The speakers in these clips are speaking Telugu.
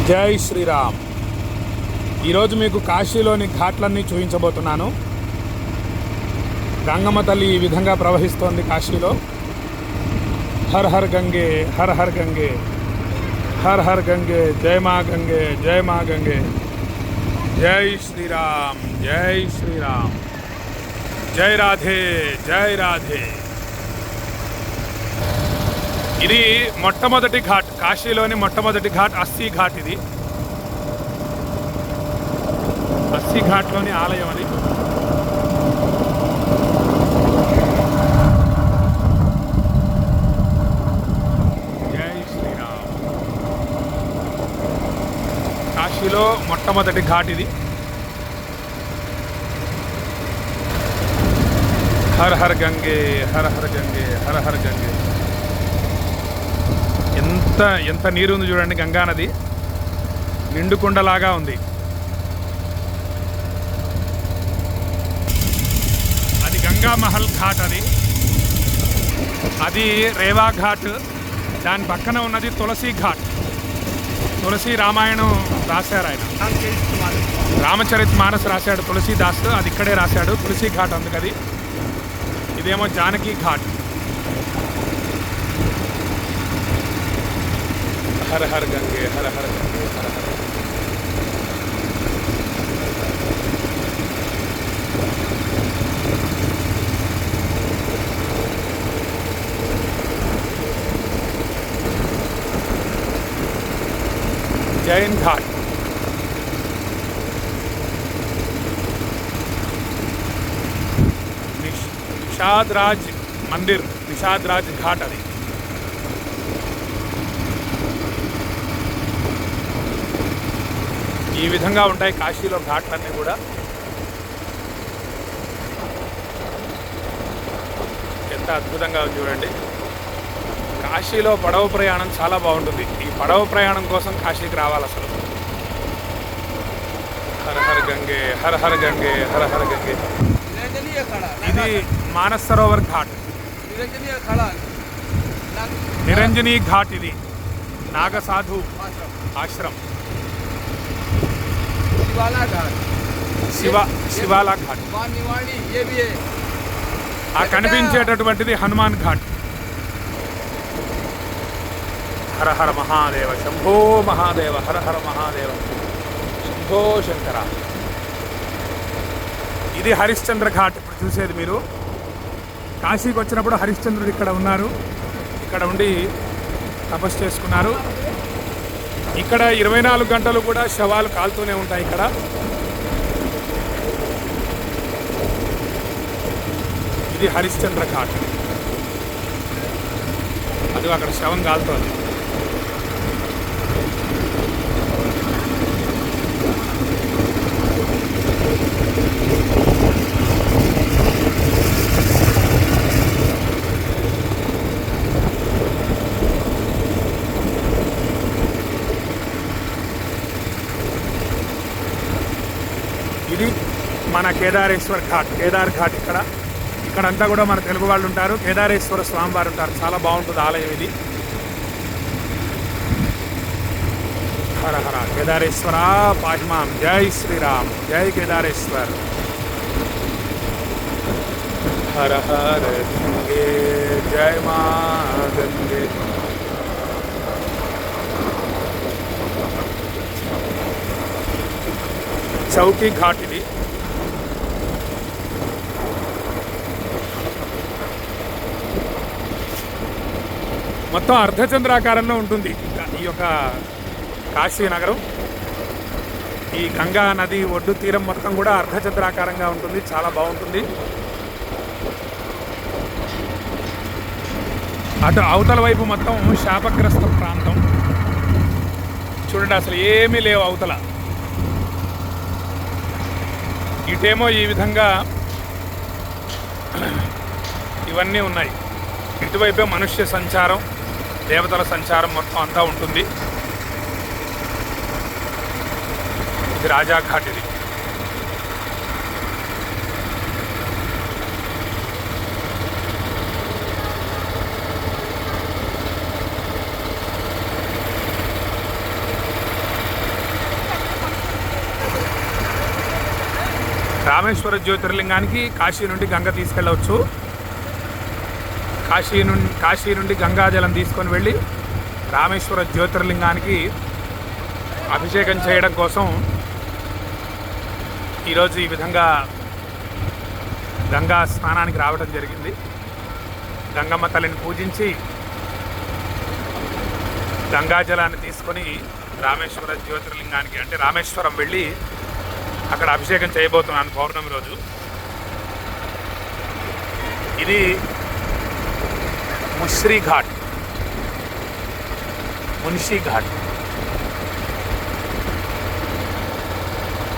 జై శ్రీరామ్. ఈరోజు మీకు కాశీలోని ఘాట్లన్నీ చూపించబోతున్నాను. గంగమ్మ తల్లి ఈ విధంగా ప్రవహిస్తోంది కాశీలో. హర్ హర్ గంగే, హర్ హర్ గంగే, హర్ హర్ గంగే, జై మా గంగే, జై మా గంగే. జై శ్రీరామ్, జై శ్రీరామ్, జై రాధే, జై రాధే. ఇది మొట్టమొదటి ఘాట్, కాశీలోని మొట్టమొదటి ఘాట్ అస్సీ ఘాట్. ఇది అస్సీ ఘాట్లోని ఆలయం అది. జై శ్రీరామ్. కాశీలో మొట్టమొదటి ఘాట్ ఇది. హర్ హర్ గంగే, హర్ హర్ గంగే, హర్ హర్ గంగే. ఎంత నీరు ఉంది చూడండి. గంగా నది నిండుకుండలాగా ఉంది. అది గంగా మహల్ ఘాట్. అది రేవా ఘాట్. దాని పక్కన ఉన్నది తులసి ఘాట్. తులసి రామాయణం రాశారు ఆయన, రామచరిత్ మానస్ రాశాడు తులసీదాస్. అది ఇక్కడే రాశాడు, తులసి ఘాట్ అందుకది. ఇదేమో జానకి ఘాట్. హర హర గంగే, హర హర గంగే, హర హర. జైన్ ఘాట్. నిషాద్ రాజ్ మందిర్, నిషాద్ రాజ్ ఘాట్ అది. ఈ విధంగా ఉంటాయి కాశీలో ఘాట్లన్నీ కూడా. ఎంత అద్భుతంగా చూడండి. కాశీలో పడవ ప్రయాణం చాలా బాగుంటుంది. ఈ పడవ ప్రయాణం కోసం కాశీకి రావాలి అసలు. హర హర గంగే, హర హర గంగే, హర హర గంగే. ఇది మానస్ సరోవర్ ఘాట్, నిరంజనీ ఘాట్. ఇది నాగసాధు ఆశ్రమం. శివాలా ఘాట్. ఆ కనిపించేటటువంటిది హనుమాన్ ఘాట్. హర హర మహాదేవ, శంభో మహాదేవ, హర హర మహాదేవ, శంభో శంకర. ఇది హరిశ్చంద్ర ఘాట్. ఇప్పుడు చూసేది మీరు. కాశీకి వచ్చినప్పుడు హరిశ్చంద్రుడు ఇక్కడ ఉన్నారు. ఇక్కడ ఉండి తపస్సు చేసుకున్నారు. ఇక్కడ 24 గంటలు కూడా శవాలు కాలుతూనే ఉంటాయి. ఇక్కడ ఇది హరిశ్చంద్ర ఘాట్. అది అక్కడ శవం కాలుతోంది. ఇది మన కేదారేశ్వర్ ఘాట్, కేదార్ ఘాట్. ఇక్కడంతా కూడా మన తెలుగు వాళ్ళు ఉంటారు. కేదారేశ్వర స్వామివారు ఉంటారు. చాలా బాగుంటుంది ఆలయం ఇది. హర హర కేదారేశ్వర పాహిమాం. జై శ్రీరామ్, జై కేదారేశ్వర్. హర హర గంగే, జై మా గంగే. చౌకీ ఘాట్ ఇది. మొత్తం అర్ధచంద్రాకారంలో ఉంటుంది ఈ యొక్క కాశీ నగరం. ఈ గంగా నది ఒడ్డు తీరం మొత్తం కూడా అర్ధచంద్రాకారంగా ఉంటుంది. చాలా బాగుంటుంది. అటు అవతల వైపు మొత్తం శాపగ్రస్త ప్రాంతం. చూడండి, అసలు ఏమీ లేవు అవతల. ఇటేమో ఈ విధంగా ఇవన్నీ ఉన్నాయి. ఇటువైపే మనుష్య సంచారం, దేవతల సంచారం మొత్తం అంతా ఉంటుంది. ఇది రాజాఘాట్. ఇది రామేశ్వర జ్యోతిర్లింగానికి కాశీ నుండి గంగ తీసుకెళ్ళవచ్చు. కాశీ నుండి గంగాజలం తీసుకొని వెళ్ళి రామేశ్వర జ్యోతిర్లింగానికి అభిషేకం చేయడం కోసం ఈరోజు ఈ విధంగా గంగా స్నానానికి రావడం జరిగింది. గంగమ్మ తల్లిని పూజించి గంగాజలాన్ని తీసుకొని రామేశ్వర జ్యోతిర్లింగానికి అంటే రామేశ్వరం వెళ్ళి అక్కడ అభిషేకం చేయబోతున్నాను పౌర్ణమి రోజు. ఇది మున్షీ ఘాట్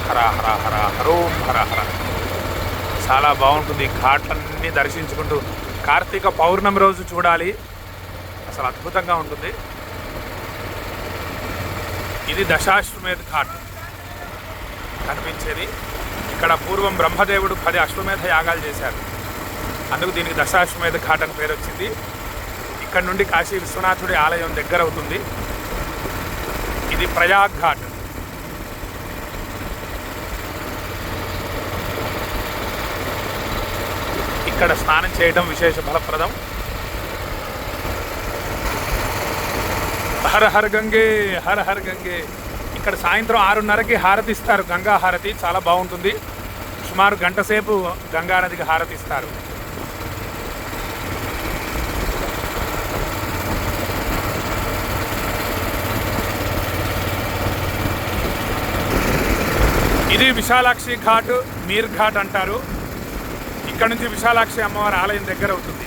హర హర హర హరోం హర హర. చాలా బాగుంటుంది. ఘాట్లన్నీ దర్శించుకుంటూ కార్తీక పౌర్ణమి రోజు చూడాలి, అసలు అద్భుతంగా ఉంటుంది. ఇది దశాశ్వమేధ ఘాట్ కనిపించేది. ఇక్కడ పూర్వం బ్రహ్మదేవుడు 10 అశ్వమేధ యాగాలు చేశారు, అందుకు దీనికి దశాశ్వమేధ ఘాట్ అని పేరు వచ్చింది. ఇక్కడ నుండి కాశీ విశ్వనాథుడి ఆలయం దగ్గర అవుతుంది. ఇది ప్రయాగ్ ఘాట్. ఇక్కడ స్నానం చేయడం విశేష ఫలప్రదం. హర హర గంగే హర హర గంగే. ఇక్కడ సాయంత్రం 6:30కి హారతి ఇస్తారు, గంగా హారతి. చాలా బాగుంటుంది. సుమారు గంట సేపు గంగా నదికి హారతి ఇస్తారు. ఇది విశాలాక్షి ఘాట్, మీర్ ఘాట్ అంటారు. ఇక్కడ నుంచి విశాలాక్షి అమ్మవారి ఆలయం దగ్గర అవుతుంది.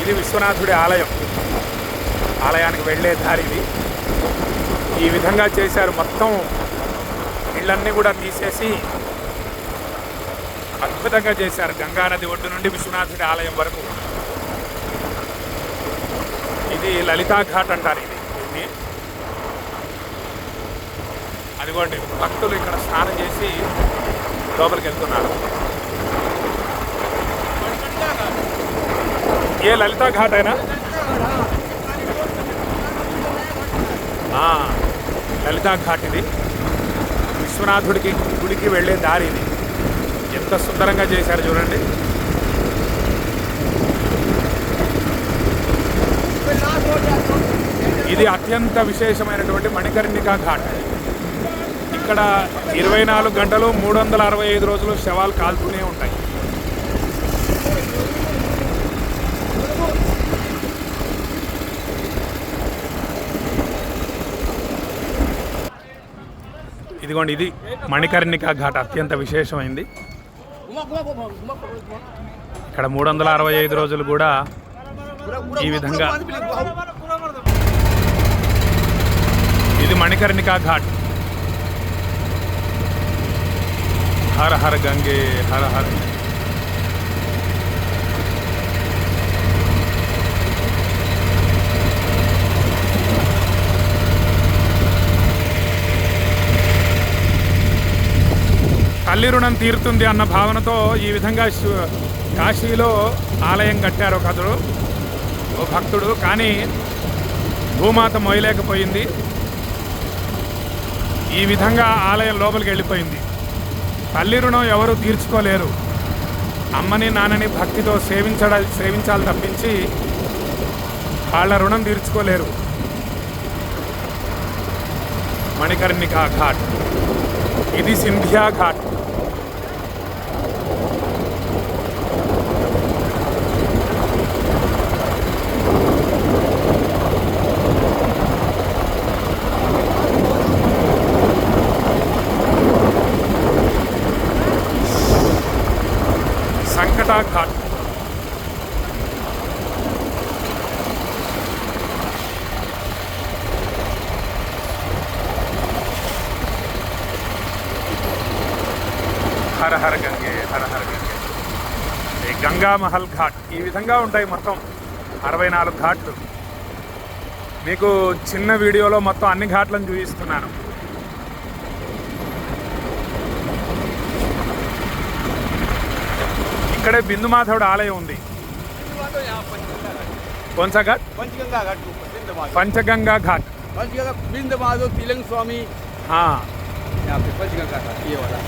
ఇది విశ్వనాథుడి ఆలయం. ఆలయానికి వెళ్ళే దారి ఇది. ఈ విధంగా చేశారు. మొత్తం ఇళ్ళన్నీ కూడా తీసేసి అద్భుతంగా చేశారు. గంగానది ఒడ్డు నుండి విశ్వనాథుడి ఆలయం వరకు. ఇది లలితా ఘాట్ అంటారు. ఇది అదిగోండి, భక్తులు ఇక్కడ స్నానం చేసి లోపలికి వెళ్తున్నారు. ఏ లలితా ఘాట్ అయినా లలితా ఘాట్. ఇది విశ్వనాథుడికి గుడికి వెళ్ళే దారి. ఇది ఎంత సుందరంగా చేశారు చూడండి. ఇది అత్యంత విశేషమైనటువంటి మణికర్ణికా ఘాట్. ఇక్కడ 24 గంటలు 365 రోజులు శవాలు కాలుతూనే ఉంటాయి. ఇదిగోండి, ఇది మణికర్ణికా ఘాట్. అత్యంత విశేషమైంది. ఇక్కడ 365 రోజులు కూడా ఈ విధంగా. ఇది మణికర్ణికా ఘాట్. హర హర గంగే హర హర. తల్లి రుణం తీరుతుంది అన్న భావనతో ఈ విధంగా కాశీలో ఆలయం కట్టారు ఒకరు, ఓ భక్తుడు. కానీ భూమాత మోయలేకపోయింది. ఈ విధంగా ఆలయం లోపలికి వెళ్ళిపోయింది. తల్లి రుణం ఎవరు తీర్చుకోలేరు. అమ్మని నాన్నని భక్తితో సేవించాలి తప్పించి వాళ్ళ రుణం తీర్చుకోలేరు. మణికర్ణికా ఘాట్. ఇది సింధియా ఘాట్. సంకట ఘాట్. హర హర గంగే హర హర గంగే. గంగా మహల్ ఘాట్. ఈ విధంగా ఉంటాయి మొత్తం 64 ఘాట్లు. మీకు చిన్న వీడియోలో మొత్తం అన్ని ఘాట్లను చూపిస్తున్నాను. ఇక్కడే బిందుమాధవుడు ఆలయం ఉంది. तो यहाँ पंचगंगा घाट। कौन सा घाट? पंचगंगा घाट के ऊपर बिंद महादेव। पंचगंगा घाट। पंचगंगा बिंद महादेव, तिलंग स्वामी, हाँ, यहाँ पे पंचगंगा घाट ये वाला।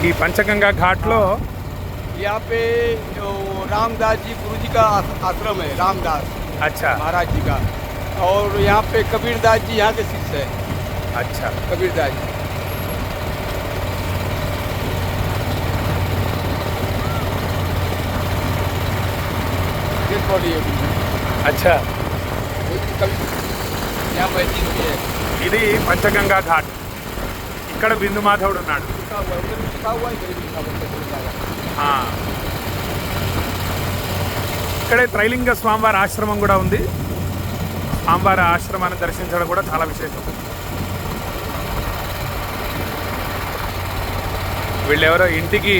ఈ పంచగంగా ఘాట్లో यहाँ पे जो रामदास जी गुरु जी का आश्रम है, रामदास अच्छा महाराज जी का। और यहाँ पे कबीरदास जी यहाँ के शिष्य है, अच्छा कबीरदास जी। डेड बॉडी है अच्छा यहाँ बैठी हुई है। ఇది పంచగంగా ఘాట్. ఇక్కడ బిందు మాధవుడు ఉన్నాడు. लिखा हुआ है, उधर भी लिखा हुआ है, इधर भी लिखा हुआ है। ఆ. ఇక్కడే త్రైలింగ స్వామివారి ఆశ్రమం కూడా ఉంది. స్వామివారి ఆశ్రమాన్ని దర్శించడం కూడా చాలా విశేషం. వీళ్ళెవరో ఇంటికి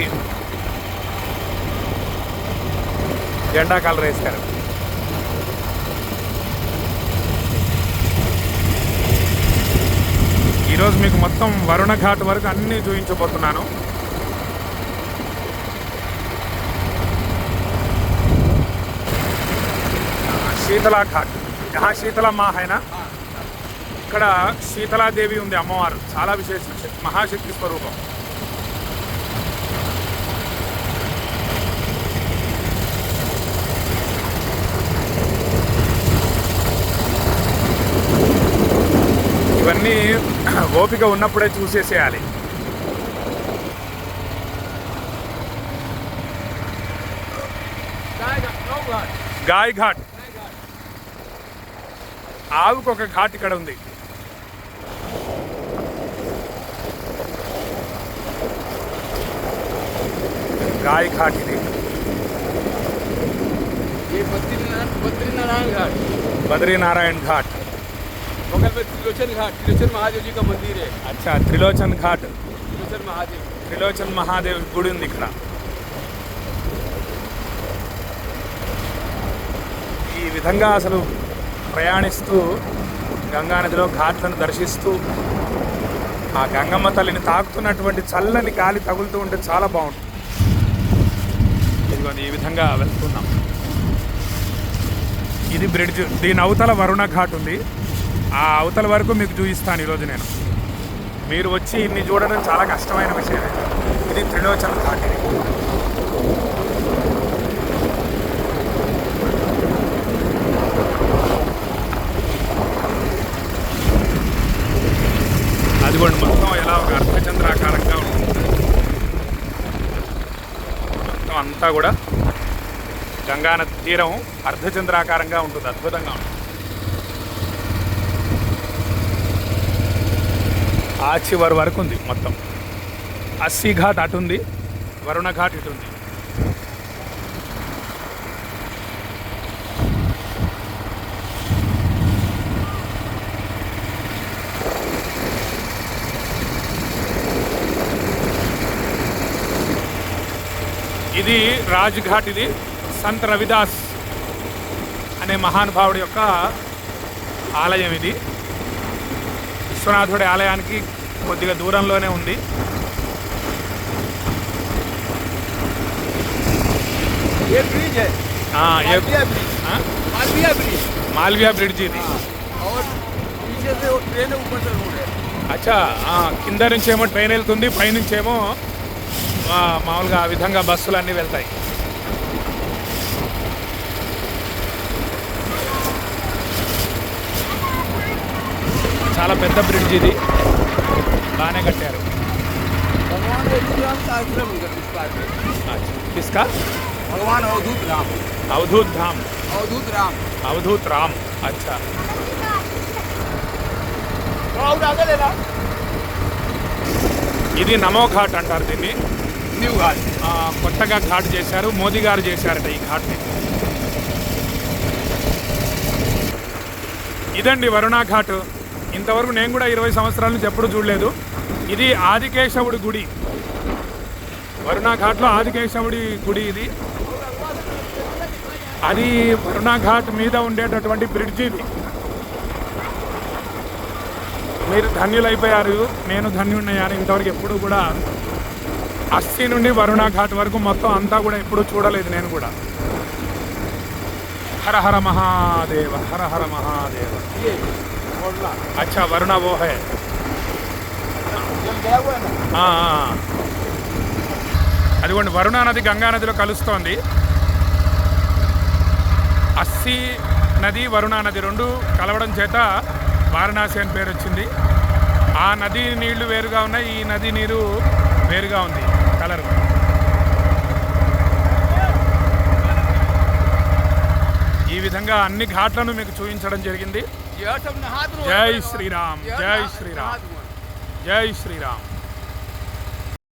జెండా కలర్ వేస్తారు. ఈరోజు మీకు మొత్తం వరుణ ఘాట్ వరకు అన్నీ చూపించబోతున్నాను. शीतला घाट, यहाँ शीतला माँ है ना, ఇక్కడ శీతలాదేవి ఉంది అమ్మవారు. చాలా విశేషం, మహాశక్తి స్వరూపం. ఇవన్నీ ఓపిక ఉన్నప్పుడే చూసేసేయాలి. గాయ్ ఘాట్, ఆవుకు ఒక ఘాట్ ఇక్కడ ఉంది. గాయ్ ఘాట్ ఇది. बद्रीनारायण घाट, बद्रीनारायण घाट, बगल में त्रिलोचन घाट, त्रिलोचन महादेव जी का मंदिर है। अच्छा त्रिलोचन घाट, त्रिलोचन महादेव, त्रिलोचन महादेव గుడి ఉంది ఇక్కడ. ఈ విధంగా అసలు ప్రయాణిస్తూ గంగానదిలో ఘాట్లను దర్శిస్తూ ఆ గంగమ్మ తల్లిని తాకుతున్నటువంటి చల్లని గాలి తగులుతూ ఉంటే చాలా బాగుంటుంది. ఇదిగోండి ఈ విధంగా వెళ్తున్నాం. ఇది బ్రిడ్జ్, దీని అవతల వరుణ ఘాట్ ఉంది. ఆ అవతల వరకు మీకు చూపిస్తాను ఈరోజు నేను. మీరు వచ్చి ఇన్ని చూడడం చాలా కష్టమైన విషయం. ఇది త్రిలోచన ఘాట్. అదిగోండి మొత్తం ఎలా ఒక అర్ధచంద్రాకారంగా ఉంటుంది. మొత్తం అంతా కూడా గంగానది తీరం అర్ధచంద్రాకారంగా ఉంటుంది. అద్భుతంగా ఉంటుంది. ఆ చివరి వరకు ఉంది మొత్తం. అస్సీ ఘాట్ అటు ఉంది, వరుణ ఘాట్ ఇటు ఉంది. ఇది రాజ్ ఘాట్. ఇది సంత్ రవిదాస్ అనే మహానుభావుడి యొక్క ఆలయం. ఇది విశ్వనాథుడి ఆలయానికి కొద్దిగా దూరంలోనే ఉంది. ये ब्रिज है, Malviya bridge, Malviya bridge, Malviya bridge ఇది. और पीछे से वो ट्रेन ऊपर से रोड है। అచ్చా, కింద నుంచేమో ట్రైన్ వెళ్తుంది, పైనుంచేమో మామూలుగా ఆ విధంగా బస్సులు అన్నీ వెళ్తాయి. చాలా పెద్ద బ్రిడ్జ్ ఇది, బాగానే కట్టారు. भगवान अवधूत राम का आश्रम है इस पार्क में। किसका? भगवान अवधूत राम, अवधूत धाम, अवधूत राम, अवधूत राम. अच्छा, और आगे लेना। ఇది నమో ఘాట్ అంటారు దీన్ని. न्यू घाट, కొత్తగా ఘాట్ చేశారు, మోదీ గారు చేశారట ఈ ఘాట్ని. ఇదండి వరుణ ఘాట్. ఇంతవరకు నేను కూడా 20 సంవత్సరాల నుంచి ఎప్పుడు చూడలేదు. ఇది ఆదికేశవుడి గుడి. వరుణ ఘాట్లో ఆదికేశవుడి గుడి ఇది. అది వరుణ ఘాట్ మీద ఉండేటటువంటి బ్రిడ్జ్ ఇది. మీరు ధన్యులైపోయారు, నేను ధన్యున్నయ్యాను. ఇంతవరకు ఎప్పుడు కూడా అస్సీ నుండి వరుణ ఘాట్ వరకు మొత్తం అంతా కూడా ఎప్పుడూ చూడలేదు నేను కూడా. హర హర మహాదేవ, హర హర మహాదేవ. ये मोरला అచ్చా వరుణ वो है. जब गया हुआ है ना అదిగోండి వరుణా నది గంగా నదిలో కలుస్తోంది. అస్సీ నది వరుణా నది రెండు కలవడం చేత వారణాసి అని పేరు వచ్చింది. ఆ నది నీళ్లు వేరుగా ఉన్నాయి, ఈ నది నీరు వేరుగా ఉంది కలర్. ఈ విధంగా అన్ని ఘాట్లను మీకు చూపించడం జరిగింది. ये सब नहा धो జై శ్రీరామ్, జై శ్రీరామ్, జై శ్రీరామ్.